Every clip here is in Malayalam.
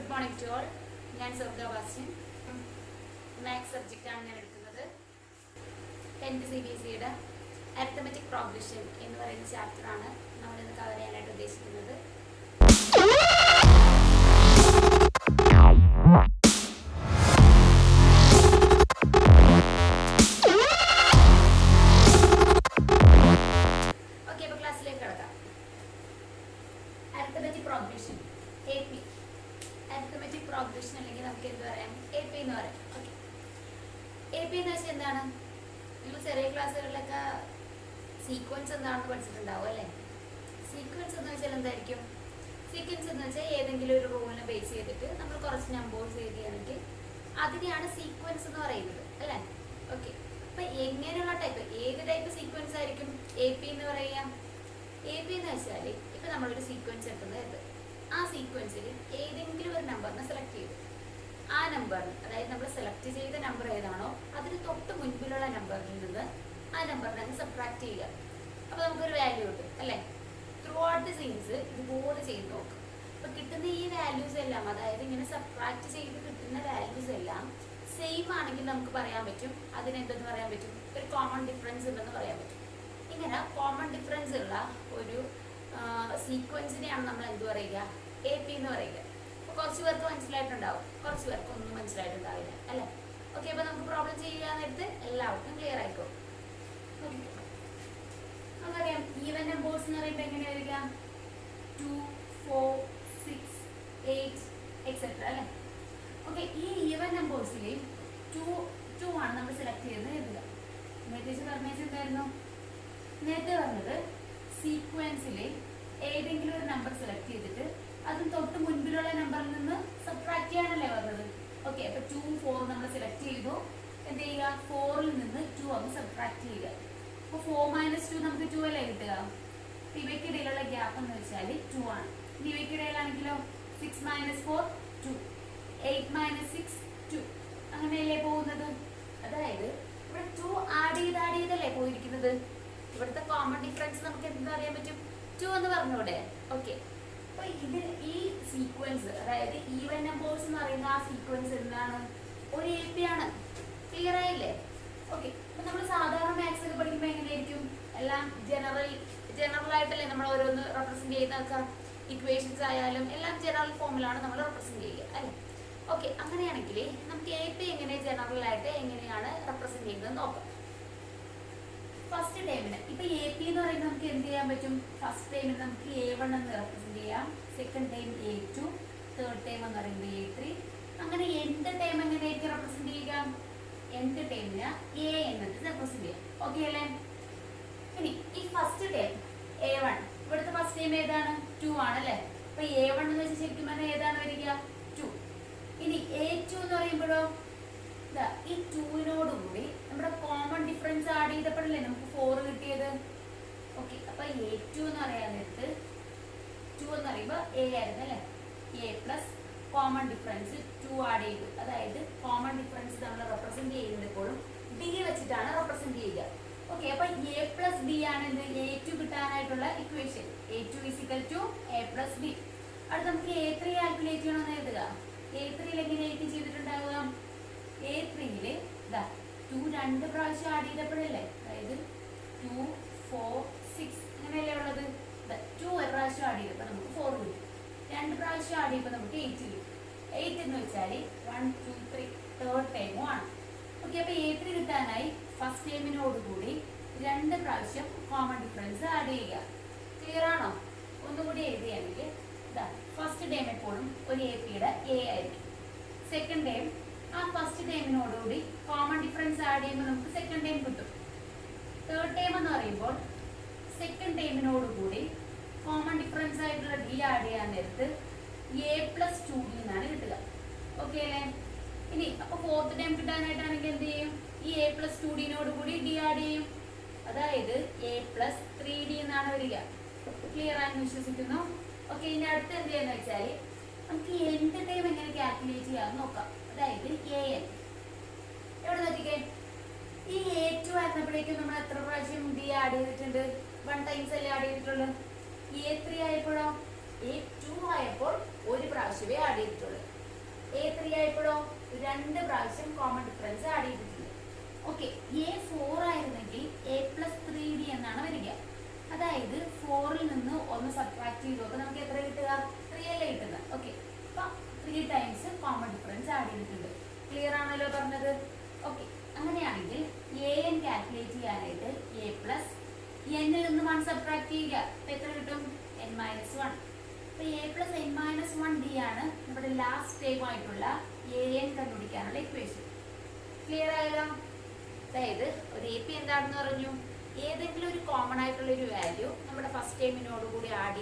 Good morning to all. ഞാൻ സ്വർഗ ബാസ്യൻ. മാത്സ് സബ്ജക്റ്റാണ് ഞാൻ എടുക്കുന്നത്. 10th CBSEയുടെ അരിത്തമെറ്റിക് പ്രോഗ്രഷൻ എന്ന് പറയുന്ന ചാപ്റ്ററാണ് നമ്മളിന്ന് കവർ ചെയ്യാനായിട്ട് ഉദ്ദേശിക്കുന്നത്. ഓക്കെ, അപ്പോൾ ക്ലാസ്സിലേക്ക് കിടക്കാം. Arithmetic progression AP, arithmetic progression അല്ലെങ്കിൽ നമുക്ക് എന്ത് പറയാം, AP എന്ന് പറയാം. ഓക്കെ, AP എന്ന് വെച്ചാൽ എന്താണ്? നിങ്ങൾ ചെറിയ ക്ലാസ്സുകളിലൊക്കെ സീക്വൻസ് എന്താണെന്ന് പഠിച്ചിട്ടുണ്ടാവും അല്ലേ? സീക്വൻസ് എന്ന് വെച്ചാൽ എന്തായിരിക്കും? സീക്വൻസ് എന്ന് വെച്ചാൽ ഏതെങ്കിലും ഒരു റൂളിനെ ബേസ് ചെയ്തിട്ട് നമ്മൾ കുറച്ച് നമ്പേഴ്സ് എഴുതുകയാണെങ്കിൽ അതിനെയാണ് സീക്വൻസ് എന്ന് പറയുന്നത് അല്ലേ? ഓക്കെ, അപ്പൊ എങ്ങനെയുള്ള ടൈപ്പ്, ഏത് ടൈപ്പ് സീക്വൻസ് ആയിരിക്കും AP എന്ന് പറയാം? AP എന്ന് വെച്ചാൽ ഇപ്പൊ നമ്മളൊരു സീക്വൻസ് എടുക്കുന്നത്, ആ സീക്വൻസിൽ ഏതെങ്കിലും ഒരു നമ്പറിനെ സെലക്ട് ചെയ്തു, ആ നമ്പറിന്, അതായത് നമ്മൾ സെലക്ട് ചെയ്ത നമ്പർ ഏതാണോ അതിന് തൊട്ട് മുൻപിലുള്ള നമ്പറിൽ നിന്ന് ആ നമ്പറിനെ അങ്ങ് സബ്ട്രാക്ട് ചെയ്യുക. അപ്പോൾ നമുക്കൊരു വാല്യൂ കിട്ടും അല്ലേ? ത്രൂ ഔട്ട് ദി സീരീസ് ഇതുപോലെ ചെയ്ത് നോക്കും. അപ്പോൾ കിട്ടുന്ന ഈ വാല്യൂസ് എല്ലാം, അതായത് ഇങ്ങനെ സബ്ട്രാക്ട് ചെയ്ത് കിട്ടുന്ന വാല്യൂസ് എല്ലാം സെയിം ആണെങ്കിൽ നമുക്ക് പറയാൻ പറ്റും അതിനെന്തെന്ന് പറയാൻ പറ്റും, ഒരു കോമൺ ഡിഫറൻസ് ഉണ്ടെന്ന് പറയാൻ പറ്റും. ഇങ്ങനെ കോമൺ ഡിഫറൻസ് ഉള്ള ഒരു സീക്വൻസിനെയാണ് നമ്മൾ എന്ത് പറയുക, AP എന്ന് പറയുക. അപ്പോൾ കുറച്ച് പേർക്ക് മനസ്സിലായിട്ടുണ്ടാവും, കുറച്ച് പേർക്ക് ഒന്നും മനസ്സിലായിട്ടുണ്ടാവില്ല അല്ലേ? ഓക്കെ, അപ്പോൾ നമുക്ക് പ്രോബ്ലം ചെയ്യുക നേരത്തെ എല്ലാവർക്കും ക്ലിയർ ആയിക്കോ. നമുക്കറിയാം ഈവൻ നമ്പേഴ്സ് എന്ന് പറയുമ്പോൾ എങ്ങനെ വരിക, 2, 4, 6, 8 എക്സെട്ര അല്ലേ? ഓക്കെ, ഈ ഈവൻ നമ്പേഴ്സിൽ 2 ആണ് നമ്മൾ സെലക്ട് ചെയ്യുന്നത് എഴുതുക. നേരത്തെ എന്തായിരുന്നു? നേരത്തെ പറഞ്ഞത് സീക്വൻസിൽ ഏതെങ്കിലും ഒരു നമ്പർ സെലക്ട് ചെയ്തിട്ട് അതും തൊട്ട് മുൻപിലുള്ള നമ്പറിൽ നിന്ന് സബ്ട്രാക്ട് ചെയ്യാനല്ലേ പറഞ്ഞത്? ഓക്കെ, അപ്പൊ 2, 4 നമ്മൾ സെലക്ട് ചെയ്തു. എന്ത് ചെയ്യുക, 4ൽ നിന്ന് 2 അങ്ങ് സബ്ട്രാക്ട് ചെയ്യുക. അപ്പോൾ 4 - 2 നമുക്ക് 2 അല്ലേ കിട്ടുക? ഇവയ്ക്കിടയിലുള്ള ഗ്യാപ്പ് എന്ന് വെച്ചാൽ 2 ആണ്. ഇനി ഇവയ്ക്കിടയിലാണെങ്കിലോ 6 - 4 2, 8 - 6 2, അങ്ങനെയല്ലേ പോകുന്നത്? അതായത് ഇവിടെ 2 ആഡ് ചെയ്തല്ലേ പോയിരിക്കുന്നത്. ഇവിടുത്തെ കോമൺ ഡിഫറൻസ് നമുക്ക് എന്താ അറിയാൻ പറ്റും, 2 എന്ന് പറഞ്ഞൂടെ? ഓക്കെ, അപ്പൊ ഇത് ഈ സീക്വൻസ്, അതായത് ഈവൻ നമ്പേഴ്സ് എന്ന് പറയുന്ന ആ സീക്വൻസ് എന്താണ്, ഒരു AP ആണ്. ക്ലിയർ ആയില്ലേ? ഓക്കെ, അപ്പൊ നമ്മൾ സാധാരണ മാത്സ് ഒക്കെ പഠിക്കുമ്പോൾ എങ്ങനെയായിരിക്കും, എല്ലാം ജനറൽ ആയിട്ടല്ലേ നമ്മൾ ഓരോന്ന് റെപ്രസെന്റ് ചെയ്യുന്നതൊക്കെ. ഇക്വേഷൻസ് ആയാലും എല്ലാം ജനറൽ ഫോമിലാണ് നമ്മൾ റെപ്രസെന്റ് ചെയ്യുക അല്ലേ? ഓക്കെ, അങ്ങനെയാണെങ്കിൽ നമുക്ക് AP എങ്ങനെ ജനറൽ ആയിട്ട് എങ്ങനെയാണ് റെപ്രസെന്റ് ചെയ്യുന്നത് നോക്കാം. ഫസ്റ്റ് ടൈമിന് ഇപ്പൊ AP എന്ന് പറയുമ്പോൾ നമുക്ക് എന്ത് ചെയ്യാൻ പറ്റും? ഫസ്റ്റ് ടൈമിന് നമുക്ക് A1 എന്ന് റെപ്രസെന്റ് ചെയ്യാം, second time A2, third time എന്ന് പറയുമ്പോൾ A3. അങ്ങനെ എന്ത് ടൈം എങ്ങനെയായിരിക്കും റെപ്രസെന്റ് ചെയ്യുക? എന്ത് ടൈമിന് A എന്നത് റെപ്രസെന്റ് ചെയ്യാം. ഓക്കെ അല്ലേ? ഇനി ഈ ഫസ്റ്റ് ടൈം A1, ഇവിടുത്തെ ഫസ്റ്റ് ടൈം ഏതാണ്? 2 ആണല്ലേ? അപ്പൊ A1 എന്ന് വെച്ചാൽ ശരിക്കും പറഞ്ഞാൽ ഏതാണ് വരിക? 2. ഇനി A2 എന്ന് പറയുമ്പോഴോ ഈ 2നോടുകൂടി നമ്മുടെ കോമൺ ഡിഫറൻസ് ആഡ് ചെയ്തപ്പോഴല്ലേ നമുക്ക് 4 കിട്ടിയത്. ഓക്കെ, അപ്പൊ A2 എന്ന് പറയാൻ നേരത്ത് 2 എന്ന് പറയുമ്പോൾ A ആയിരുന്നു അല്ലേ? A plus common difference 2 add ചെയ്തു. അതായത് കോമൺ ഡിഫറൻസ് നമ്മൾ റെപ്രസെന്റ് ചെയ്യുന്നത് എപ്പോഴും D വെച്ചിട്ടാണ് റെപ്രസെന്റ് ചെയ്യുക. ഓക്കെ, അപ്പൊ A പ്ലസ് D ആണ് എന്ത്, A2 കിട്ടാനായിട്ടുള്ള equation. A2 = A plus D. അടുത്ത് നമുക്ക് A3 കാൽക്കുലേറ്റ് ചെയ്യണമെന്ന് എഴുതുക. A3 എങ്ങനെയായിരിക്കും ചെയ്തിട്ടുണ്ടാവുക? A3 2 രണ്ട് പ്രാവശ്യം ആഡ് ചെയ്തപ്പോഴല്ലേ, അതായത് 2, 4, 6 അങ്ങനെയല്ലേ ഉള്ളത്. 2 ഒരു പ്രാവശ്യം ആഡ് ചെയ്തപ്പോൾ നമുക്ക് 4 കിട്ടും. 2 പ്രാവശ്യം ആഡ് ചെയ്യുമ്പോൾ നമുക്ക് 8 കിട്ടും. 8 എന്ന് വെച്ചാൽ 1, 2, 3 തേർഡ് ടൈമും ആണ്. ഓക്കെ, അപ്പൊ A3 കിട്ടാനായി ഫസ്റ്റ് ടൈമിനോടുകൂടി 2 പ്രാവശ്യം കോമൺ ഡിഫറൻസ് ആഡ് ചെയ്യുക. ക്ലിയർ ആണോ? ഒന്നുകൂടി എഴുതുകയാണെങ്കിൽ ഫസ്റ്റ് ടൈം എപ്പോഴും ഒരു APയുടെ A ആയിരിക്കും. സെക്കൻഡ് ടൈം ആ ഫസ്റ്റ് ടൈമിനോടുകൂടി കോമൺ ഡിഫറൻസ് ആഡ് ചെയ്യുമ്പോൾ നമുക്ക് സെക്കൻഡ് ടൈം കിട്ടും. തേർഡ് ടൈം എന്ന് പറയുമ്പോൾ സെക്കൻഡ് ടൈമിനോടുകൂടി കോമൺ ഡിഫറൻസ് ആയിട്ടുള്ള D ആഡ് ചെയ്യാൻ നേരത്ത് A പ്ലസ് 2D എന്നാണ് കിട്ടുക. ഓക്കെ അല്ലേ? ഇനി അപ്പൊ ഫോർത്ത് ടൈം കിട്ടാനായിട്ടാണെങ്കിൽ എന്ത് ചെയ്യും, ഈ A പ്ലസ് 2Dനോടുകൂടി D ആഡ് ചെയ്യും. അതായത് A പ്ലസ് 3D എന്നാണ് വരിക. ക്ലിയർ ആണെന്ന് വിശ്വസിക്കുന്നു. ഓക്കെ, ഇനി അടുത്ത് എന്ത് ചെയ്യാന്ന് വെച്ചാൽ നമുക്ക് എന്ത് ടൈം എങ്ങനെ കാൽക്കുലേറ്റ് ചെയ്യാമെന്ന് നോക്കാം. അതായത് AN എവിടെ നോക്കിക്കേ, ഈ A2 ആയിരുന്നപ്പോഴേക്കും നമ്മൾ എത്ര പ്രാവശ്യം D ആഡ് ചെയ്തിട്ടുണ്ട്? 1 ടൈംസ് അല്ലേ ആഡ് ചെയ്തിട്ടുള്ളൂ. A3 ആയപ്പോഴോ A2 ആയപ്പോൾ ഒരു പ്രാവശ്യമേ ആഡ് ചെയ്തിട്ടുള്ളൂ. ആയപ്പോഴോ 2 പ്രാവശ്യം കോമൺ ഡിഫറൻസ് ആഡ് ചെയ്തിട്ടുണ്ട്. ഓക്കെ, A4 ആയിരുന്നെങ്കിൽ A+3D എന്നാണ് വരിക. അതായത് 4ൽ നിന്ന് 1 സബ്ട്രാക്ട് ചെയ്തപ്പോൾ നമുക്ക് എത്ര കിട്ടുക? 3 അല്ലേ കിട്ടുന്നത്. ഓക്കെ, അപ്പൊ 3 ടൈംസ് കോമൺ ഡിഫറൻസ് ആഡ് ചെയ്തിട്ടുണ്ട്. ക്ലിയർ ആണല്ലോ പറഞ്ഞത്? ഓക്കെ, അങ്ങനെയാണെങ്കിൽ an കാൽക്കുലേറ്റ് ചെയ്യാനായിട്ട് a+n ൽ നിന്ന് 1 സബ്ട്രാക്ട് ചെയ്യുക. അപ്പൊ എത്ര കിട്ടും? n-1. അപ്പൊ a+n-1d ആണ് നമ്മുടെ ലാസ്റ്റ് ടൈം ആയിട്ടുള്ള an കണ്ടുപിടിക്കാനുള്ള ഇക്വേഷൻ. ക്ലിയർ ആയല്ലോ? അതായത് ഒരു AP എന്താണെന്ന് പറഞ്ഞു? ഏതെങ്കിലും ഒരു കോമൺ ആയിട്ടുള്ള ഒരു വാല്യൂ നമ്മുടെ ഫസ്റ്റ് ടൈമിനോട് കൂടി ആഡ്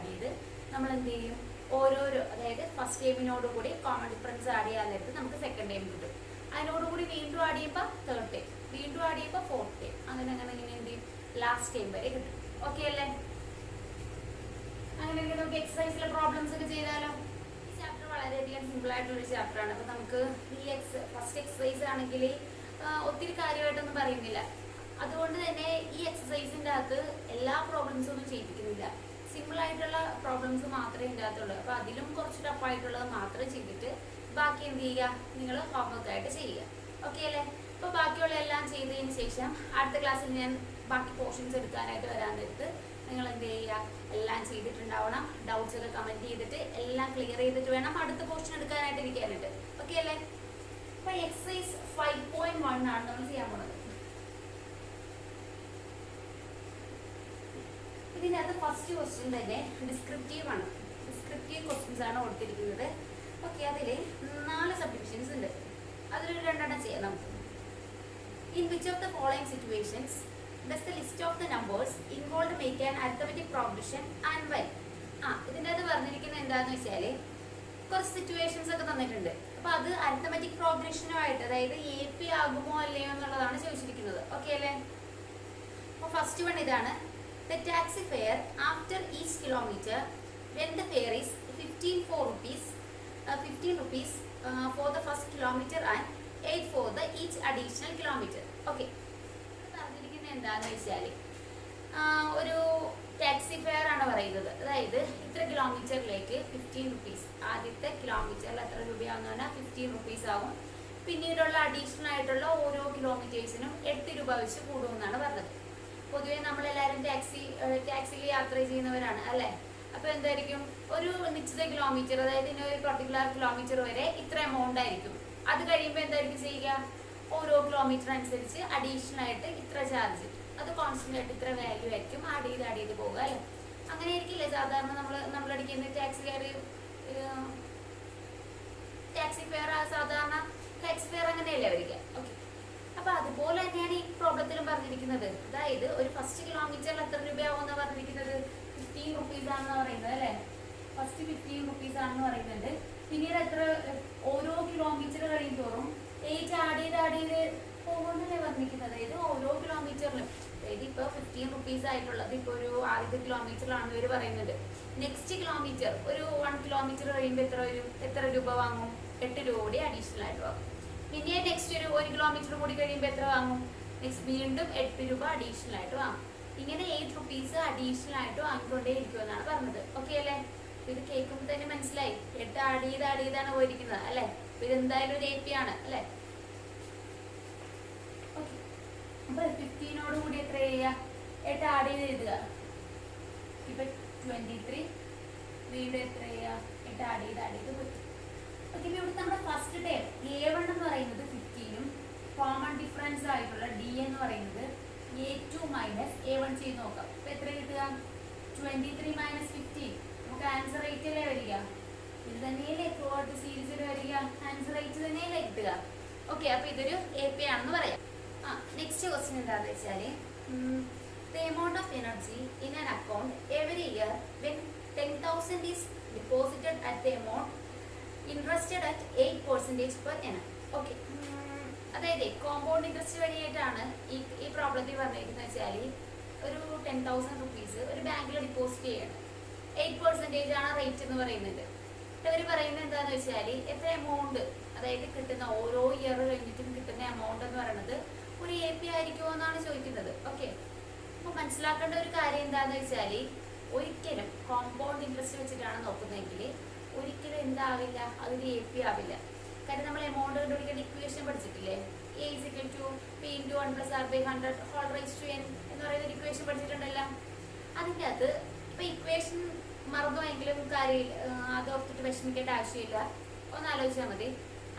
ചെയ്ത് നമ്മൾ എന്ത് ചെയ്യും? ഓരോരോ, അതായത് ഫസ്റ്റ് ടൈമിനോട് കൂടി കോമൺ ഡിഫറൻസ് ആഡ് ചെയ്യാൻ നേരത്ത് നമുക്ക് സെക്കൻഡ് ടൈം കിട്ടും. അതിനോടുകൂടി വീണ്ടും ആഡ് ചെയ്യുമ്പോൾ തേർഡ് ടൈം, വീണ്ടും ആഡ് ചെയ്യുമ്പോൾ ഫോർത്ത് ടൈം, അങ്ങനെ എന്ത് ചെയ്യും? ലാസ്റ്റ് ടൈം വരെ കിട്ടും. ഓക്കെ അല്ലേ? അങ്ങനെ നമുക്ക് എക്സസൈസിലെ പ്രോബ്ലംസ് ഒക്കെ ചെയ്താലോ? ഈ ചാപ്റ്റർ വളരെയധികം സിമ്പിൾ ആയിട്ടുള്ളൊരു ചാപ്റ്ററാണ്. അപ്പോൾ നമുക്ക് ഈ ഫസ്റ്റ് എക്സസൈസ് ആണെങ്കിൽ ഒത്തിരി കാര്യമായിട്ടൊന്നും പറയുന്നില്ല. അതുകൊണ്ട് തന്നെ ഈ എക്സസൈസിൻ്റെ അകത്ത് എല്ലാ പ്രോബ്ലംസും ഒന്നും ചെയ്യിപ്പിക്കുന്നില്ല. സിമ്പിൾ ആയിട്ടുള്ള പ്രോബ്ലംസ് മാത്രമേ ഇതിൻ്റെ അകത്തുള്ളൂ. അപ്പോൾ അതിലും കുറച്ച് ടഫായിട്ടുള്ളത് മാത്രം ചെയ്തിട്ട് ബാക്കി എന്ത് ചെയ്യുക? നിങ്ങൾ ഹോംവർക്ക് ആയിട്ട് ചെയ്യുക. ഓക്കെ അല്ലേ? അപ്പോൾ ബാക്കിയുള്ള എല്ലാം ചെയ്തതിന് ശേഷം അടുത്ത ക്ലാസ്സിൽ ഞാൻ ബാക്കി പോർഷൻസ് എടുക്കാനായിട്ട് വരാൻ നേരത്ത് നിങ്ങൾ എന്ത് ചെയ്യുക? എല്ലാം ചെയ്തിട്ടുണ്ടാവണം. ഡൗട്ട്സ് ഒക്കെ കമൻറ്റ് ചെയ്തിട്ട് എല്ലാം ക്ലിയർ ചെയ്തിട്ട് വേണം അടുത്ത പോർഷൻ എടുക്കാനായിട്ട് ഇരിക്കാനായിട്ട്. ഓക്കെ അല്ലേ? അപ്പോൾ എക്സസൈസ് 5.1 ആണ് നമ്മൾ ചെയ്യാൻ പോകുന്നത്. ഇതിനകത്ത് ഫസ്റ്റ് ക്വസ്റ്റ്യൻ തന്നെ ഡിസ്ക്രിപ്റ്റീവ് ആണ്. ഡിസ്ക്രിപ്റ്റീവ് ക്വസ്റ്റ്യൻസ് ആണ് കൊടുത്തിരിക്കുന്നത്. ഓക്കെ, അതിൽ 4 സബ്ഡിവിഷൻസ് ഉണ്ട്. അതിലൊരു 2 ചെയ്യാം നമുക്ക്. In which of the following situations does the list of the numbers involve make an arithmetic progression and why? ഇതിൻ്റെ അത് പറഞ്ഞിരിക്കുന്നത് എന്താണെന്ന് വെച്ചാൽ കുറച്ച് സിറ്റുവേഷൻസ് ഒക്കെ തന്നിട്ടുണ്ട്. അപ്പോൾ അത് അരിത്തമെറ്റിക് പ്രോഗ്രഷനുമായിട്ട്, അതായത് AP ആകുമോ അല്ലയോ എന്നുള്ളതാണ് ചോദിച്ചിരിക്കുന്നത്. ഓക്കെ അല്ലേ? അപ്പോൾ ഫസ്റ്റ് വൺ ഇതാണ്. The taxi fare after each kilometer when the fare is 15 rupees for the first kilometer and 8 for the each additional kilometer. Okay. പറഞ്ഞിരിക്കുന്നത് എന്താണെന്ന് വെച്ചാൽ ഒരു ടാക്സി ഫെയർ ആണ് പറയുന്നത്. അതായത് ഇത്ര കിലോമീറ്ററിലേക്ക് 15 റുപ്പീസ്. ആദ്യത്തെ കിലോമീറ്ററിൽ എത്ര രൂപയാണെന്ന് പറഞ്ഞാൽ 15 റുപ്പീസ് ആവും. പിന്നീടുള്ള അഡീഷണൽ ആയിട്ടുള്ള ഓരോ കിലോമീറ്റേഴ്സിനും 8 രൂപ വെച്ച് കൂടുമെന്നാണ് പറഞ്ഞത്. പൊതുവെ നമ്മളെല്ലാവരും ടാക്സിയിൽ യാത്ര ചെയ്യുന്നവരാണ് അല്ലേ? അപ്പോൾ എന്തായിരിക്കും? ഒരു നിശ്ചിത കിലോമീറ്റർ, അതായത് ഇനി ഒരു പർട്ടിക്കുലർ കിലോമീറ്റർ വരെ ഇത്ര എമൗണ്ട് ആയിരിക്കും. അത് കഴിയുമ്പോൾ എന്തായിരിക്കും ചെയ്യുക? ഓരോ കിലോമീറ്റർ അനുസരിച്ച് അഡീഷണൽ ആയിട്ട് ഇത്ര ചാർജ്, അത് കോൺസ്റ്റന്റ് ആയിട്ട് ഇത്ര വാല്യൂ ആയിരിക്കും ആഡ് ചെയ്ത് പോകുക അല്ലേ? അങ്ങനെ ആയിരിക്കില്ലേ സാധാരണ നമ്മളടിക്കുന്ന ടാക്സി ഫെയർ സാധാരണ ടാക്സി ഫെയർ അങ്ങനെയല്ലേ വരിക? ഓക്കെ, അപ്പൊ അതുപോലെ തന്നെയാണ് ഈ പ്രോബ്ലത്തിലും പറഞ്ഞിരിക്കുന്നത്. അതായത് ഒരു ഫസ്റ്റ് കിലോമീറ്ററിൽ എത്ര രൂപയാവുമെന്ന് പറഞ്ഞിരിക്കുന്നത്? 15 റുപ്പീസ് ആണെന്ന് പറയുന്നത് അല്ലേ? ഫസ്റ്റ് 15 റുപ്പീസ് ആണെന്ന് പറയുന്നുണ്ട്. പിന്നീട് എത്ര ഓരോ കിലോമീറ്റർ കഴിയുന്തോറും ഏജ് ആഡ് ചെയ്ത് പോകുമെന്നല്ലേ പറഞ്ഞിരിക്കുന്നത്. അതായത് ഓരോ കിലോമീറ്ററിലും, അതായത് ഇപ്പോൾ 15 റുപ്പീസ് ആയിട്ടുള്ളത് ഇപ്പോൾ ഒരു ആദ്യത്തെ കിലോമീറ്ററിലാണെന്ന് ഇവർ പറയുന്നുണ്ട്. നെക്സ്റ്റ് കിലോമീറ്റർ ഒരു 1 കിലോമീറ്റർ കഴിയുമ്പോൾ എത്ര രൂപ വാങ്ങും? 8 രൂപ കൂടി അഡീഷണൽ ആയിട്ട് വാങ്ങും. പിന്നെ നെക്സ്റ്റ് ഒരു 1 കിലോമീറ്റർ കൂടി കഴിയുമ്പോൾ എത്ര വാങ്ങും? നെക്സ്റ്റ് വീണ്ടും 8 രൂപ അഡീഷണൽ ആയിട്ട് വാങ്ങും. ഇങ്ങനെ 8 റുപ്പീസ് അഡീഷണൽ ആയിട്ട് വാങ്ങിക്കൊണ്ടേ ഇരിക്കുമെന്നാണ് പറഞ്ഞത്. ഓക്കെ അല്ലേ? ഇത് കേൾക്കുമ്പോൾ തന്നെ മനസ്സിലായി 8 ആഡ് ചെയ്താണ് പോയിരിക്കുന്നത് അല്ലേ? അപ്പൊ ഇതെന്തായാലും ഒരു AP ആണ് അല്ലേ? ഓക്കെ, അപ്പൊ 15നോട് കൂടി എത്ര ചെയ്യുക? 8 ആഡ് ചെയ്ത് എഴുതുക. ഇപ്പൊ 23. വീണ്ടും എത്ര ചെയ്യുക? 8 ആഡ് ചെയ്ത് പോയി. ഓക്കെ, ഇവിടെ നമ്മുടെ ഫസ്റ്റ് ടൈം A1 എന്ന് പറയുന്നത് 15ഉം കോമൺ ഡിഫറൻസ് ആയിട്ടുള്ള D എന്ന് പറയുന്നത് A2 മൈനസ് A1 ചെയ്ത് നോക്കാം. അപ്പൊ എത്ര കിട്ടുക? 23 മൈനസ് 15. നമുക്ക് ആൻസർ 8 അല്ലേ വരിക? ഇത് തന്നെയല്ലേ ത്രൂ ഔട്ട് സീരീസിൽ വരിക? ആൻസർ 8 തന്നെയല്ലേ കിട്ടുക? ഓക്കെ, അപ്പൊ ഇതൊരു AP ആണെന്ന് പറയാം. നെക്സ്റ്റ് ക്വസ്റ്റ്യൻ എന്താണെന്ന് വെച്ചാൽ the amount of energy in an account every year when 10,000 is deposited at the amount interested at 8% per annum. Okay, അതായത് കോമ്പൗണ്ട് ഇൻട്രസ്റ്റ് വഴിയായിട്ടാണ് ഈ പ്രോബ്ലത്തിൽ പറഞ്ഞിരിക്കുന്നത് വെച്ചാൽ ഒരു 10,000 റുപ്പീസ് ഒരു ബാങ്കിൽ ഡിപ്പോസിറ്റ് ചെയ്യണം. 8% ആണ് റേറ്റ് എന്ന് പറയുന്നത്. ഇവർ പറയുന്നത് എന്താണെന്ന് വെച്ചാൽ എത്ര എമൗണ്ട്, അതായത് കിട്ടുന്ന ഓരോ ഇയർ കഴിഞ്ഞിട്ടും കിട്ടുന്ന എമൗണ്ട് എന്ന് പറയുന്നത് ഒരു AP ആയിരിക്കുമോ എന്നാണ് ചോദിക്കുന്നത്. ഓക്കെ, അപ്പോൾ മനസ്സിലാക്കേണ്ട ഒരു കാര്യം എന്താണെന്ന് വെച്ചാൽ ഒരിക്കലും കോമ്പൗണ്ട് ഇൻട്രസ്റ്റ് വെച്ചിട്ടാണ് നോക്കുന്നതെങ്കിൽ ഒരിക്കലും എന്താവില്ല, അതൊരു എ പി ആവില്ല. കാരണം നമ്മൾ എമൗണ്ട് കണ്ടുപിടിക്കേണ്ട ഇക്വേഷൻ പഠിച്ചിട്ടില്ലേ? A is equal to P into 1 plus R by 100 whole raised to n എന്ന് പറയുന്ന ഒരു ഇക്വേഷൻ പഠിച്ചിട്ടുണ്ടല്ലോ. അതിൻ്റെ അകത്ത് ഇപ്പം ഇക്വേഷൻ മറന്നുപോയെങ്കിലും കാര്യമില്ല, അത് ഓർത്തിട്ട് വിഷമിക്കേണ്ട ആവശ്യമില്ല. ഒന്ന് ആലോചിച്ചാൽ മതി.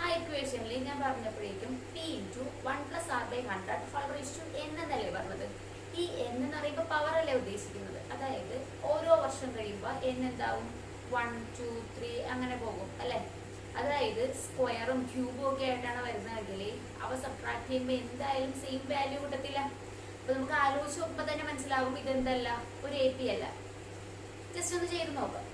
ആ ഇക്വേഷനിൽ ഞാൻ പറഞ്ഞപ്പോഴേക്കും P into 1 plus R by 100 whole raised to n എന്നല്ലേ പറഞ്ഞത്. ഈ n എന്ന് പറയുമ്പോൾ പവർ അല്ലേ ഉദ്ദേശിക്കുന്നത്. അതായത് ഓരോ വർഷം കഴിയുമ്പോൾ n എന്താവും? 1, 2, 3 അങ്ങനെ പോകും അല്ലേ? അതായത് സ്ക്വയറും ക്യൂബും ഒക്കെ ആയിട്ടാണ് വരുന്നതെങ്കിൽ അവ സബ്ട്രാക്ട് ചെയ്യുമ്പോൾ എന്തായാലും സെയിം വാല്യൂ കിട്ടത്തില്ല. അപ്പൊ നമുക്ക് ആലോചിച്ച് നോക്കുമ്പോൾ തന്നെ മനസ്സിലാകും ഇതെന്തല്ല, ഒരു എ പി അല്ല. ജസ്റ്റ് ഒന്ന് ചെയ്ത് നോക്കാം.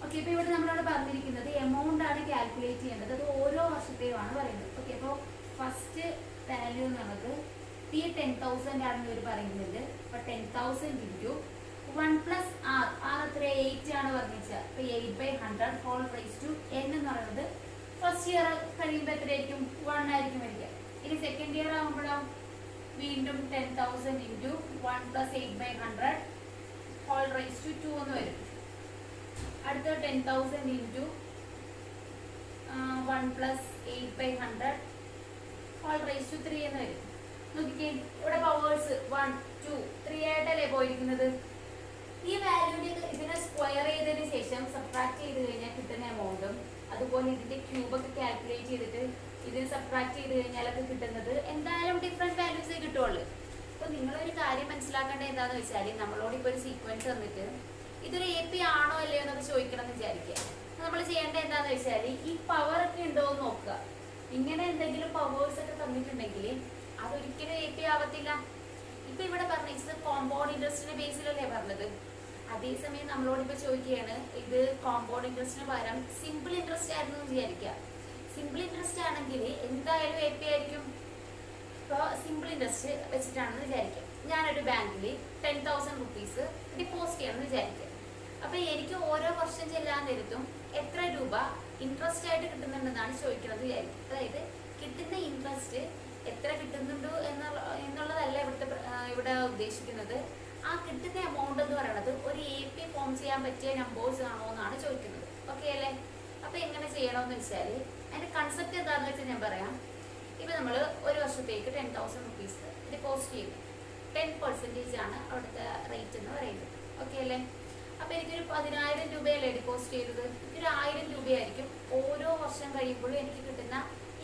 ഓക്കെ, ഇപ്പൊ ഇവിടെ നമ്മളോട് പറഞ്ഞിരിക്കുന്നത് എമൗണ്ട് ആണ് കാൽക്കുലേറ്റ് ചെയ്യേണ്ടത്. അത് ഓരോ വർഷത്തെയുമാണ് പറയുന്നത്. ഓക്കെ, അപ്പോൾ ഫസ്റ്റ് വാല്യൂ എന്നുള്ളത് P 10,000 ആണെന്ന് ഇവർ പറയുന്നുണ്ട്. അപ്പൊ 10,000 ഇൻറ്റു 1 plus R, R എത്ര? 8 ആണ് പറഞ്ഞത്. അപ്പൊ 8/100 ഹോൾ റൈസ് ടു n എന്ന് പറയുന്നത് ഫസ്റ്റ് ഇയർ കഴിയുമ്പോൾ എത്രയായിരിക്കും? 1 ആയിരിക്കും വരിക. ഇനി സെക്കൻഡ് ഇയർ ആകുമ്പോഴോ വീണ്ടും 10,000 into 1 plus 8/100 whole raise to 2 എന്ന് വരും. അടുത്ത 10,000 into 1 plus 8/100 whole raise to 3 എന്ന് വരും. നോക്കിക്കേ, ഇവിടെ പവേഴ്സ് 1, 2, 3 ആയിട്ടല്ലേ പോയിരിക്കുന്നത്. ഈ വാല്യൂവിനെ ഇതിനെ സ്ക്വയർ ചെയ്തതിന് ശേഷം സബ്ട്രാക്ട് ചെയ്ത് കഴിഞ്ഞാൽ കിട്ടുന്ന എമൗണ്ടും അതുപോലെ ഇതിന്റെ ക്യൂബൊക്കെ കാൽക്കുലേറ്റ് ചെയ്തിട്ട് ഇതിന് സബ്ട്രാക്ട് ചെയ്ത് കഴിഞ്ഞാലൊക്കെ കിട്ടുന്നത് എന്തായാലും ഡിഫറെന്റ് വാല്യൂസേ കിട്ടുള്ളൂ. അപ്പൊ നിങ്ങളൊരു കാര്യം മനസ്സിലാക്കേണ്ടത് എന്താണെന്ന് വെച്ചാൽ, നമ്മളോട് ഇപ്പോൾ ഒരു സീക്വൻസ് തന്നിട്ട് ഇതൊരു എ പി ആണോ അല്ലയോ എന്നൊക്കെ ചോദിക്കണം എന്ന് വിചാരിക്കുക. നമ്മൾ ചെയ്യേണ്ടത് എന്താണെന്ന് വെച്ചാൽ ഈ പവർ ഒക്കെ ഉണ്ടോ എന്ന് നോക്കുക. ഇങ്ങനെ എന്തെങ്കിലും പവേഴ്സ് ഒക്കെ തന്നിട്ടുണ്ടെങ്കിൽ അതൊരിക്കലും എ പി ആവത്തില്ല. ഇപ്പൊ ഇവിടെ പറഞ്ഞത് കോമ്പൗണ്ട് ഇൻട്രസ്റ്റിന്റെ ബേസിലല്ലേ പറഞ്ഞത്. അതേസമയം നമ്മളോട് ഇപ്പൊ ചോദിക്കുകയാണ് ഇത് കോമ്പൗണ്ട് ഇൻട്രസ്റ്റിന് പകരം സിമ്പിൾ ഇൻട്രസ്റ്റ് ആയിരുന്നു എന്ന് വിചാരിക്കുക. സിമ്പിൾ ഇൻട്രസ്റ്റ് ആണെങ്കിൽ എന്തായാലും എ പി ആയിരിക്കും. ഇപ്പോൾ സിമ്പിൾ ഇൻട്രസ്റ്റ് വെച്ചിട്ടാണെന്ന് വിചാരിക്കുക. ഞാനൊരു ബാങ്കിൽ 10,000 റുപ്പീസ് ഡിപ്പോസിറ്റ് ചെയ്യണമെന്ന് വിചാരിക്കുക. അപ്പൊ എനിക്ക് ഓരോ വർഷം ചെല്ലാൻ നേരത്തും എത്ര രൂപ ഇൻട്രസ്റ്റ് ആയിട്ട് കിട്ടുന്നുണ്ടെന്നാണ് ചോദിക്കുന്നത് വിചാരിക്കുക. അതായത് കിട്ടുന്ന ഇൻട്രസ്റ്റ് എത്ര കിട്ടുന്നുണ്ടോ എന്നുള്ളതല്ല ഇവിടെ ഉദ്ദേശിക്കുന്നത്. ആ കിട്ടുന്ന എമൗണ്ട് എന്ന് പറയുന്നത് ഒരു എ പി ഫോം ചെയ്യാൻ പറ്റിയ നമ്പേഴ്സ് ആണോ എന്നാണ് ചോദിക്കുന്നത്. ഓക്കെ അല്ലേ? അപ്പൊ എങ്ങനെ ചെയ്യണമെന്ന് വെച്ചാൽ അതിന്റെ കൺസെപ്റ്റ് എന്താണെന്ന് വെച്ചാൽ ഞാൻ പറയാം. ഇപ്പൊ നമ്മൾ ഒരു വർഷത്തേക്ക് 10,000 റുപ്പീസ് ഡിപ്പോസിറ്റ് ചെയ്യുന്നു. 10% ആണ് അവിടുത്തെ റേറ്റ് എന്ന് പറയുന്നത്. ഓക്കെ അല്ലേ? അപ്പൊ എനിക്കൊരു 10,000 രൂപയല്ലേ ഡിപ്പോസിറ്റ് ചെയ്തത്. ഒരു 1000 രൂപയായിരിക്കും ഓരോ വർഷം കഴിയുമ്പോഴും എനിക്ക് കിട്ടുന്ന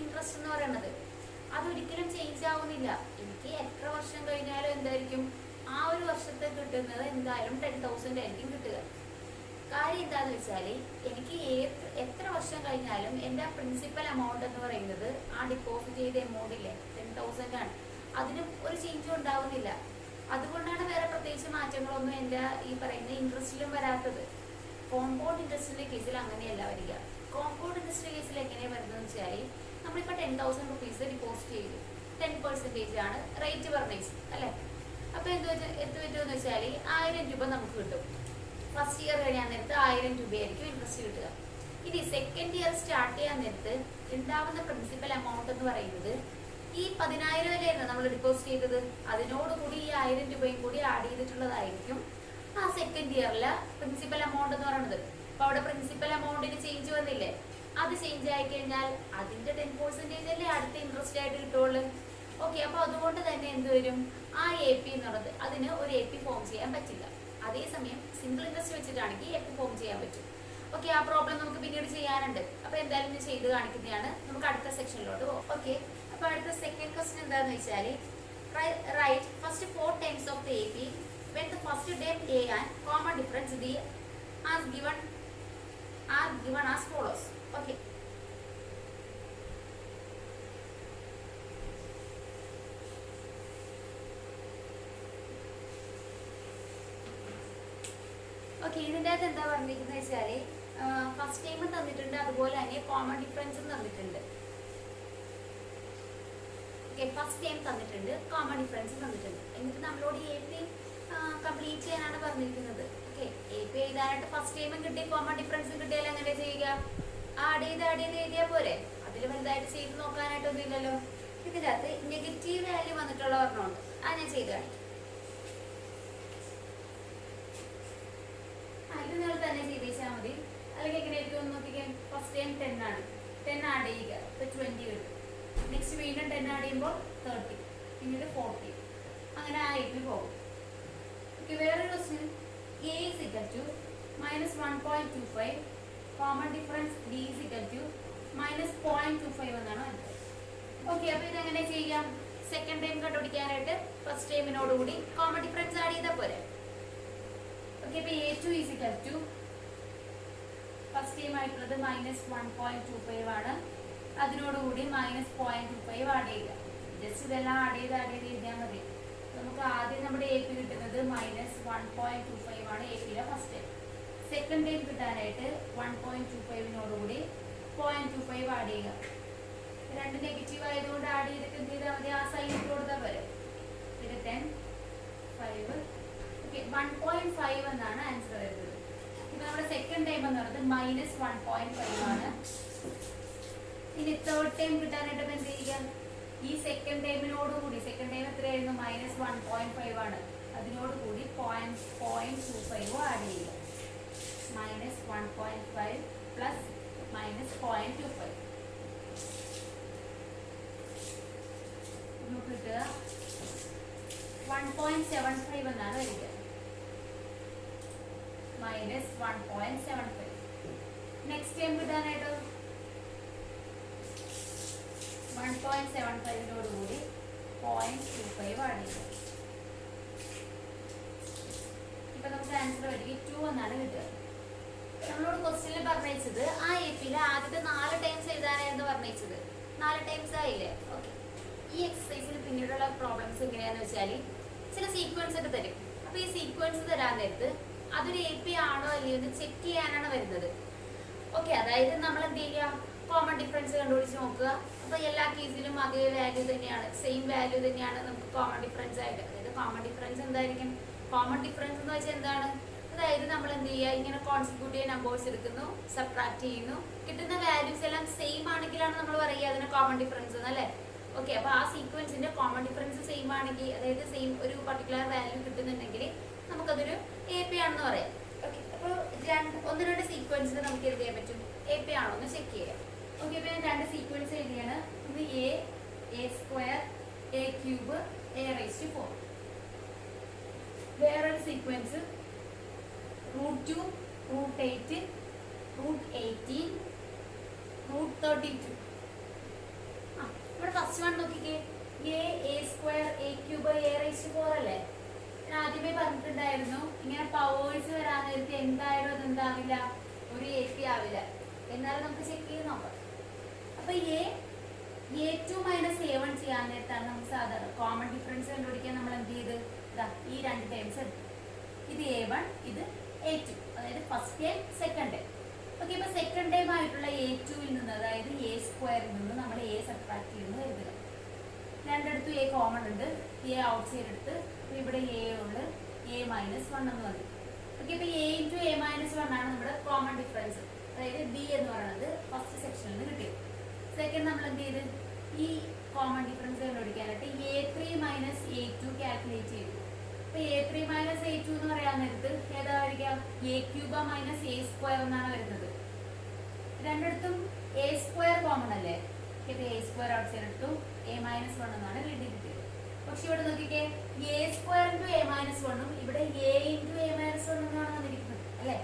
ഇൻട്രസ്റ്റ് എന്ന് പറയുന്നത്. അതൊരിക്കലും ചേഞ്ച് ആവുന്നില്ല. എനിക്ക് എത്ര വർഷം കഴിഞ്ഞാലും എന്തായിരിക്കും ആ ഒരു വർഷത്തെ കിട്ടുന്നത് എന്തായാലും 10,000 ആയിരിക്കും കിട്ടുക. കാര്യം എന്താണെന്ന് വെച്ചാൽ എനിക്ക് എത്ര വർഷം കഴിഞ്ഞാലും എൻ്റെ പ്രിൻസിപ്പൽ എമൗണ്ട് എന്ന് പറയുന്നത് ആ ഡിപ്പോസിറ്റ് ചെയ്ത എമൗണ്ട് ഇല്ലേ 10,000 ആണ്. അതിനും ഒരു ചേഞ്ചും ഉണ്ടാവുന്നില്ല. അതുകൊണ്ടാണ് വേറെ പ്രത്യേകിച്ച് മാറ്റങ്ങളൊന്നും എൻ്റെ ഈ പറയുന്ന ഇൻട്രസ്റ്റിലും വരാത്തത്. കോമ്പൗണ്ട് ഇൻട്രസ്റ്റിന്റെ കേസിൽ അങ്ങനെയല്ല വരിക. കോമ്പൗണ്ട് ഇൻട്രസ്റ്റിന്റെ കേസിൽ എങ്ങനെയാണ് വരുന്നതെന്ന് വെച്ചാൽ നമ്മളിപ്പോൾ 10,000 റുപ്പീസ് ഡിപ്പോസിറ്റ് ചെയ്തു. 10% ആണ് റേറ്റ് പറഞ്ഞത് അല്ലേ? അപ്പോൾ എന്ത് പറ്റുമെന്ന് വെച്ചാൽ 1000 രൂപ നമുക്ക് കിട്ടും. ഫസ്റ്റ് ഇയർ കഴിയാൻ നേരത്ത് 1000 രൂപയായിരിക്കും ഇൻട്രസ്റ്റ് കിട്ടുക. ഇനി സെക്കൻഡ് ഇയർ സ്റ്റാർട്ട് ചെയ്യാൻ നേരത്ത് ഉണ്ടാവുന്ന പ്രിൻസിപ്പൽ എമൗണ്ട് എന്ന് പറയുന്നത് ഈ 10,000 വരെയായിരുന്നു നമ്മൾ ഡിപ്പോസിറ്റ് ചെയ്തത്. അതിനോടുകൂടി ഈ 1000 രൂപയും കൂടി ആഡ് ചെയ്തിട്ടുള്ളതായിരിക്കും ആ സെക്കൻഡ് ഇയറിലെ പ്രിൻസിപ്പൽ എമൗണ്ട് എന്ന് പറയുന്നത്. അപ്പൊ അവിടെ പ്രിൻസിപ്പൽ എമൗണ്ടിന് ചേഞ്ച് വന്നില്ലേ? അത് ചേഞ്ച് ആയി കഴിഞ്ഞാൽ അതിന്റെ 10% അല്ലേ അടുത്ത ഇൻട്രസ്റ്റ് ആയിട്ട് കിട്ടുള്ളൂ. ഓക്കെ, അപ്പൊ അതുകൊണ്ട് തന്നെ എന്ത് വരും? ആ എ പി എന്നുള്ളത് അതിന് ഒരു എ പി ഫോം ചെയ്യാൻ പറ്റില്ല. അതേസമയം സിംഗിൾ ഇൻട്രസ്റ്റ് വെച്ചിട്ടാണെങ്കിൽ എ പി ഫോം ചെയ്യാൻ പറ്റും. ഓക്കെ, ആ പ്രോബ്ലം നമുക്ക് പിന്നീട് ചെയ്യാനുണ്ട്. അപ്പൊ എന്തായാലും ഞാൻ ചെയ്ത് കാണിക്കുന്നതാണ്. നമുക്ക് അടുത്ത സെക്ഷനിലോട്ട് പോകും. ഓക്കെ, അപ്പൊ അടുത്ത സെക്കൻഡ് ക്വസ്റ്റ്യൻ എന്താണെന്ന് വെച്ചാൽ right first 4 times of the AP when the first term A and common difference D are given as follows. Okay. Okay, ഇതിൻ്റെ അകത്ത് എന്താ പറഞ്ഞിരിക്കുന്നത് വെച്ചാൽ ഫസ്റ്റ് ടൈം തന്നിട്ടുണ്ട്, അതുപോലെ തന്നെ കോമൺ ഡിഫറൻസും തന്നിട്ടുണ്ട്. ഓക്കെ, ഫസ്റ്റ് ടൈം തന്നിട്ടുണ്ട്, കോമൺ ഡിഫറൻസും തന്നിട്ടുണ്ട്. എന്നിട്ട് നമ്മളോട് എ പി കംപ്ലീറ്റ് ചെയ്യാനാണ് പറഞ്ഞിരിക്കുന്നത്. ഓക്കെ, എ പി എഴുതാനായിട്ട് ഫസ്റ്റ് ടൈമും കിട്ടി കോമൺ ഡിഫറൻസും കിട്ടിയാൽ എങ്ങനെ ചെയ്യുക? ആഡ് ചെയ്ത് എഴുതിയാൽ പോരെ? അതിൽ വലുതായിട്ട് ചെയ്ത് നോക്കാനായിട്ടൊന്നും ഇല്ലല്ലോ. ഇതിൻ്റെ അകത്ത് നെഗറ്റീവ് വാല്യൂ വന്നിട്ടുള്ള ഒരെണ്ണമുണ്ട്. അത് ഞാൻ ചെയ്ത് കാണിക്കും. ഇത് നിങ്ങൾ തന്നെ ചെയ്ത് വെച്ചാൽ മതി. അല്ലെങ്കിൽ എങ്ങനെയായിരിക്കും നോക്കിക്കാൻ, ഫസ്റ്റ് ടൈം 10 ആണ്, 10 ആഡ് ചെയ്യുക, ഇപ്പോൾ 20 കിട്ടും. നെക്സ്റ്റ് വീണ്ടും 10 ആഡ് ചെയ്യുമ്പോൾ 30, പിന്നീട് 40, അങ്ങനെ ആ AP പോകും. ഓക്കെ, വേറൊരു question, A is equal to minus 1.25, common difference D is equal to minus 0.25 എന്നാണ് വരുന്നത്. ഓക്കെ, അപ്പോൾ ഇതെങ്ങനെ ചെയ്യാം? സെക്കൻഡ് ടൈം കണ്ടുപിടിക്കാനായിട്ട് ഫസ്റ്റ് ടൈമിനോടുകൂടി കോമൺ ഡിഫറൻസ് ആഡ് ചെയ്താൽ പോരെ. ഓക്കെ, അപ്പോൾ A2 is equal to first time ആയിട്ടുള്ളത് minus 1.25 ആണ്, അതിനോടുകൂടി minus 0.25 ആഡ് ചെയ്യുക. ജസ്റ്റ് ഇതെല്ലാം ആഡ് ചെയ്ത് എഴുതിയാൽ മതി. നമുക്ക് ആദ്യം നമ്മുടെ AP കിട്ടുന്നത് minus 1.25 ആണ് APയിലെ ഫസ്റ്റ് ടൈം. സെക്കൻഡ് ടൈം കിട്ടാനായിട്ട് 1.25നോടുകൂടി 0.25 ആഡ് ചെയ്യുക. രണ്ട് നെഗറ്റീവ് ആയതുകൊണ്ട് ആഡ് ചെയ്തിട്ട് എന്ത് ചെയ്താൽ മതി, ആ സൈൻ ഇട്ട് കൊടുത്താൽ വരെ. ഇത് 10, 5. ഓക്കെ, 1.5 എന്നാണ് ആൻസർ വരുന്നത്. ഇപ്പൊ നമ്മുടെ സെക്കൻഡ് ടൈം എന്ന് പറയുന്നത് minus 1.5 ആണ്. ഇനി തേർഡ് ടൈം കിട്ടാനായിട്ട് എന്ത് ചെയ്യുക, ഈ സെക്കൻഡ് ടൈമിനോടുകൂടി, സെക്കൻഡ് ടൈം എത്രയായിരുന്നു, minus 1.5 ആണ്, അതിനോടുകൂടി 0.25 ആഡ് ചെയ്യുക. minus 1.5 plus minus 0.25 നമുക്ക് കിട്ടുക 1.75 എന്നാണ് വരിക. minus 1.75. നെക്സ്റ്റ് ടൈം കിട്ടാനായിട്ടോ 1.75നോടുകൂടി 0.25 ആഡ് ചെയ്യുക. ഇപ്പൊ നമുക്ക് ആൻസർ വരിക 2 എന്നാണ് കിട്ടുക. നമ്മളോട് ക്വസ്റ്റ്യനിൽ പറഞ്ഞത് ആ APയിലെ ആദ്യത്തെ 4 ടൈംസ് എഴുതാനായിരുന്നു പറഞ്ഞത്. 4 ടൈംസ് ആയില്ലേ? ഓക്കെ, ഈ എക്സസൈസിൽ പിന്നീടുള്ള പ്രോബ്ലംസ് എങ്ങനെയാന്ന് വെച്ചാൽ ചില സീക്വൻസ് ഒക്കെ തരും. അപ്പൊ ഈ സീക്വൻസ് തരാൻ നേരത്ത് അതൊരു AP ആണോ അല്ലയോ എന്ന് ചെക്ക് ചെയ്യാനാണ് വരുന്നത്. ഓക്കെ, അതായത് നമ്മൾ എന്ത് ചെയ്യുക, കോമൺ ഡിഫറൻസ് കണ്ടുപിടിച്ച് നോക്കുക. അപ്പൊ എല്ലാ കേസിലും അതേ വാല്യൂ തന്നെയാണ്, സെയിം വാല്യൂ തന്നെയാണ് നമുക്ക് കോമൺ ഡിഫറൻസ് ആയിട്ട്. അതായത് കോമൺ ഡിഫറൻസ് എന്തായിരിക്കും, കോമൺ ഡിഫറൻസ് എന്ന് വെച്ചാൽ എന്താണ്, അതായത് നമ്മൾ എന്ത് ചെയ്യുക, ഇങ്ങനെ കോൺസിക്യൂട്ടീവ് നമ്പേഴ്സ് എടുക്കുന്നു, സബ്ട്രാക്ട് ചെയ്യുന്നു, കിട്ടുന്ന വാല്യൂസ് എല്ലാം സെയിം ആണെങ്കിലാണ് നമ്മൾ പറയുക അതിന് കോമൺ ഡിഫറൻസ് എന്നല്ലേ. ഓക്കെ, അപ്പോൾ ആ സീക്വൻസിന്റെ കോമൺ ഡിഫറൻസ് സെയിം ആണെങ്കിൽ, അതായത് സെയിം ഒരു പർട്ടിക്കുലർ വാല്യൂ കിട്ടുന്നുണ്ടെങ്കിൽ നമുക്കതൊരു AP ആണെന്ന് പറയാം. ഓക്കെ, അപ്പോൾ 1-2 സീക്വൻസിൽ നമുക്ക് എന്ത് ചെയ്യാൻ പറ്റും, AP ആണോ എന്ന് ചെക്ക് ചെയ്യാം. ഓക്കെ, അപ്പോൾ ഞാൻ 2 സീക്വൻസ് എഴുതിയാണ്. ഇത് A², A³ A⁻⁴. വേറൊരു സീക്വൻസ് √2, √8, √18, √32. ഇവിടെ ഫസ്റ്റ് വൺ നോക്കിക്കേ, A² A³ A⁻⁴ അല്ലേ. ഞാൻ ആദ്യമേ പറഞ്ഞിട്ടുണ്ടായിരുന്നു, ഇങ്ങനെ പവേഴ്സ് വരാൻ നേരത്തെ എന്തായാലും അത് എന്താവില്ല, ഒരു AP ആവില്ല. എന്നാലും നമുക്ക് ചെക്ക് ചെയ്ത് നോക്കാം. അപ്പൊ A2 - A1 ചെയ്യാൻ നേരത്താണ് നമുക്ക് സാധാരണ കോമൺ ഡിഫറൻസ് കണ്ടുപിടിക്കാൻ നമ്മൾ എന്ത് ചെയ്ത്, ഈ 2 ടൈംസ് എടുത്തു. ഇത് A1, ഇത് A2, അതായത് first time second time. Okay, ഇപ്പൊ സെക്കൻഡ് ടൈം ആയിട്ടുള്ള A2-ൽ നിന്ന്, അതായത് A² നിന്ന് നമ്മൾ A സബ്ട്രാക്ട് ചെയ്യുന്നു കരുതുക. രണ്ടിടത്തും A കോമൺ ഉണ്ട്, A ഔട്ട് സൈഡ് എടുത്ത് ഇവിടെ A ഉള്ളു, A-1 എന്ന് പറയും. ഓക്കെ, ഇപ്പൊ A × A-1 ആണ് നമ്മുടെ കോമൺ ഡിഫറൻസ്, അതായത് B എന്ന് പറയുന്നത് ഫസ്റ്റ് സെക്ഷനിൽ നിന്ന് കിട്ടിയത്. സെക്കൻഡ് നമ്മൾ എന്ത് ചെയ്ത്, ഈ കോമൺ ഡിഫറൻസ് കണ്ടുപിടിക്കാനായിട്ട് A3 - A2 കാൽക്കുലേറ്റ് ചെയ്തു. അപ്പൊ A3 - A2 എന്ന് പറയാൻ നേരത്ത് ഏതാ വരിക, A³ - A² എന്നാണ് വരുന്നത്. രണ്ടിടത്തും A² കോമൺ അല്ലേ. ഇത് A² ഔട്ട് സൈഡ് എടുത്തു, A-1 എന്നാണ് വീണ്ടും കിട്ടിയത്. പക്ഷെ ഇവിടെ നോക്കിക്കേ, A² × A-1ഉം ഇവിടെ A × A-1 എന്നാണ് വന്നിരിക്കുന്നത് അല്ലേ.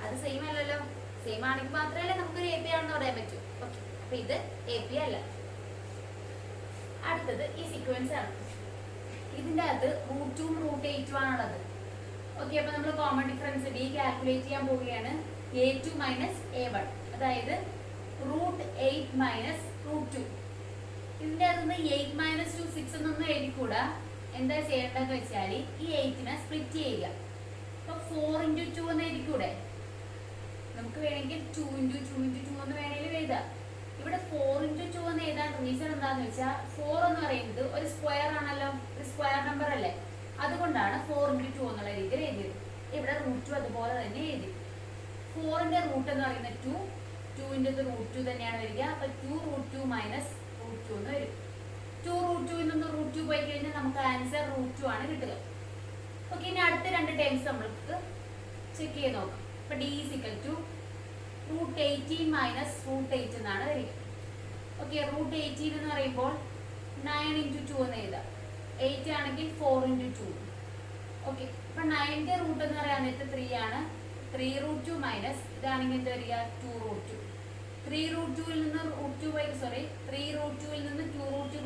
അത് സെയിം അല്ലല്ലോ. സെയിം ആണെങ്കിൽ മാത്രമല്ലേ നമുക്കൊരു AP ആണെന്ന് പറയാൻ പറ്റൂ. ഓക്കെ, അപ്പൊ ഇത് AP അല്ല. അടുത്തത് ഈ സീക്വൻസ് ആണ്. ഇതിന്റെ അകത്ത് √2ഉം √8ഉം ആണുള്ളത്. ഓക്കെ, അപ്പൊ നമ്മൾ കോമൺ ഡിഫറൻസ് D കാൽക്കുലേറ്റ് ചെയ്യാൻ പോവുകയാണ്. A2 - A1, അതായത് √8 - √2. ഇതിന്റെ അകത്തുനിന്ന് 8 - 2 6 എന്നൊന്നും എഴുതിക്കൂടാ. എന്താ ചെയ്യേണ്ടതെന്ന് വെച്ചാൽ ഈ 8നെ സ്പ്ലിറ്റ് ചെയ്യുക. അപ്പൊ 4 × 2 എന്ന് എഴുതിക്കൂടെ, നമുക്ക് വേണമെങ്കിൽ 2 × 2 × 2 എന്ന് വേണമെങ്കിലും എഴുതാം. ഇവിടെ 4 × 2 എന്ന് എഴുതാൻ റീസൺ എന്താന്ന് വെച്ചാൽ 4 എന്ന് പറയുന്നത് ഒരു സ്ക്വയർ ആണല്ലോ, ഒരു സ്ക്വയർ നമ്പർ അല്ലേ. അതുകൊണ്ടാണ് 4 × 2 എന്നുള്ള രീതിയിൽ എഴുതിയത്. ഇവിടെ √2 അതുപോലെ തന്നെ എഴുതി. 4ന്റെ റൂട്ട് എന്ന് പറയുന്നത് 2, 2ന്റെ √2 തന്നെയാണ് വരിക. അപ്പൊ 2√2 - √2 എന്ന് വരും. 2√2 നിന്ന് √2 പോയി കഴിഞ്ഞാൽ നമുക്ക് ആൻസർ √2 ആണ് കിട്ടുക. ഓക്കെ, ഇനി അടുത്ത 2 ടൈംസ് നമ്മൾക്ക് ചെക്ക് ചെയ്ത് നോക്കാം. അപ്പോൾ d is equal to √18 minus √8 എന്നാണ് വരിക. ഓക്കെ, √18 എന്ന് പറയുമ്പോൾ 9 × 2 എന്ന് എഴുതാം. 8 ആണെങ്കിൽ 4 × 2. ഓക്കെ, അപ്പം 9ന്റെ റൂട്ട് എന്ന് പറയാൻ നേരത്തെ 3 ആണ്. 3√2 മൈനസ് ഇതാണെങ്കിൽ എന്താ വരിക 2√2. 3√2 നിന്ന് 2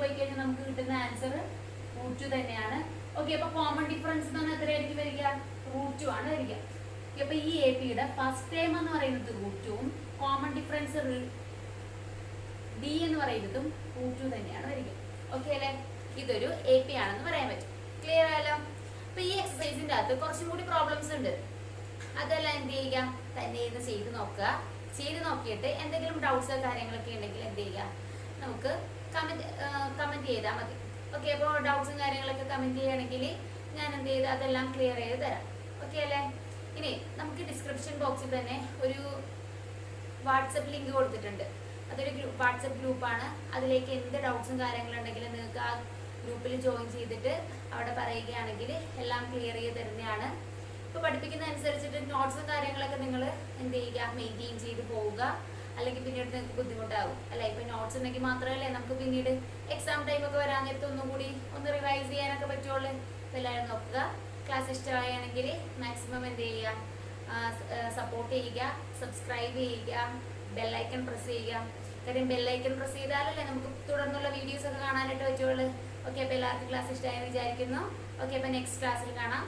പോയി കഴിഞ്ഞാൽ നമുക്ക് കിട്ടുന്ന ആൻസർ √2 തന്നെയാണ്. ഓക്കെ, അപ്പോൾ കോമൺ ഡിഫറൻസ് എന്ന് പറഞ്ഞാൽ എത്രയായിരിക്കും വരിക? √2 ആണ് വരിക. അപ്പോൾ ഈ എ പിയുടെ ഫസ്റ്റ് ടൈം എന്ന് പറയുന്നത് √2ഉം കോമൺ ഡിഫറൻസ് ഡി എന്ന് പറയുന്നതും √2 തന്നെയാണ് വരിക. ഓക്കെ അല്ലേ? ഇതൊരു എ പി ആണെന്ന് പറയാൻ പറ്റും. ക്ലിയർ ആയല്ലോ? അപ്പോൾ ഈ എക്സസൈസിൻ്റെ അകത്ത് കുറച്ചും കൂടി പ്രോബ്ലംസ് ഉണ്ട്. അതെല്ലാം എന്ത് ചെയ്യുക? തന്നെ ഇരുന്ന് ചെയ്ത് നോക്കുക. ചെയ്ത് നോക്കിയിട്ട് എന്തെങ്കിലും ഡൗട്ട്സോ കാര്യങ്ങളൊക്കെ ഉണ്ടെങ്കിൽ എന്ത് ചെയ്യുക? നമുക്ക് കമൻറ്റ് ചെയ്താൽ മതി. ഓക്കെ, അപ്പോൾ ഡൗട്ട്സും കാര്യങ്ങളൊക്കെ കമൻറ്റ് ചെയ്യുകയാണെങ്കിൽ ഞാൻ എന്ത് ചെയ്ത് അതെല്ലാം ക്ലിയർ ചെയ്ത് തരാം. ഓക്കെ അല്ലേ? ഇനി നമുക്ക് ഡിസ്ക്രിപ്ഷൻ ബോക്സിൽ തന്നെ ഒരു വാട്സപ്പ് ലിങ്ക് കൊടുത്തിട്ടുണ്ട്. അതൊരു വാട്സപ്പ് ഗ്രൂപ്പാണ്. അതിലേക്ക് എന്ത് ഡൗട്ട്സും കാര്യങ്ങളുണ്ടെങ്കിലും നിങ്ങൾക്ക് ആ ഗ്രൂപ്പിൽ ജോയിൻ ചെയ്തിട്ട് അവിടെ പറയുകയാണെങ്കിൽ എല്ലാം ക്ലിയർ ചെയ്ത് തരുന്നതാണ്. ഇപ്പോൾ പഠിപ്പിക്കുന്ന അനുസരിച്ചിട്ട് നോട്ട്സും കാര്യങ്ങളൊക്കെ നിങ്ങൾ എന്ത് ചെയ്യുക? മെയിൻറ്റെയിൻ ചെയ്ത് പോവുക. അല്ലെങ്കിൽ പിന്നീട് നിങ്ങൾക്ക് ബുദ്ധിമുട്ടാകും അല്ലേ? ഇപ്പോൾ നോട്ട്സ് ഉണ്ടെങ്കിൽ മാത്രമല്ലേ നമുക്ക് പിന്നീട് എക്സാം ടൈമൊക്കെ വരാൻ നേരത്തെ ഒന്നും കൂടി ഒന്ന് റിവൈസ് ചെയ്യാനൊക്കെ പറ്റുള്ളൂ. അപ്പോൾ എല്ലാവരും നോക്കുക. ക്ലാസ് ഇഷ്ടമാണെങ്കിൽ മാക്സിമം എന്ത് ചെയ്യുക? സപ്പോർട്ട് ചെയ്യുക, സബ്സ്ക്രൈബ് ചെയ്യുക, ബെല്ലൈക്കൺ പ്രസ് ചെയ്യുക. കാര്യം ബെല്ലൈക്കൺ പ്രസ് ചെയ്താലല്ലേ നമുക്ക് തുടർന്നുള്ള വീഡിയോസൊക്കെ കാണാനായിട്ട് പറ്റുള്ളൂ. ഓക്കെ, അപ്പോൾ എല്ലാവർക്കും ക്ലാസ് ഇഷ്ടമായെന്ന് വിചാരിക്കുന്നു. ഓക്കെ, അപ്പോൾ നെക്സ്റ്റ് ക്ലാസ്സിൽ കാണാം.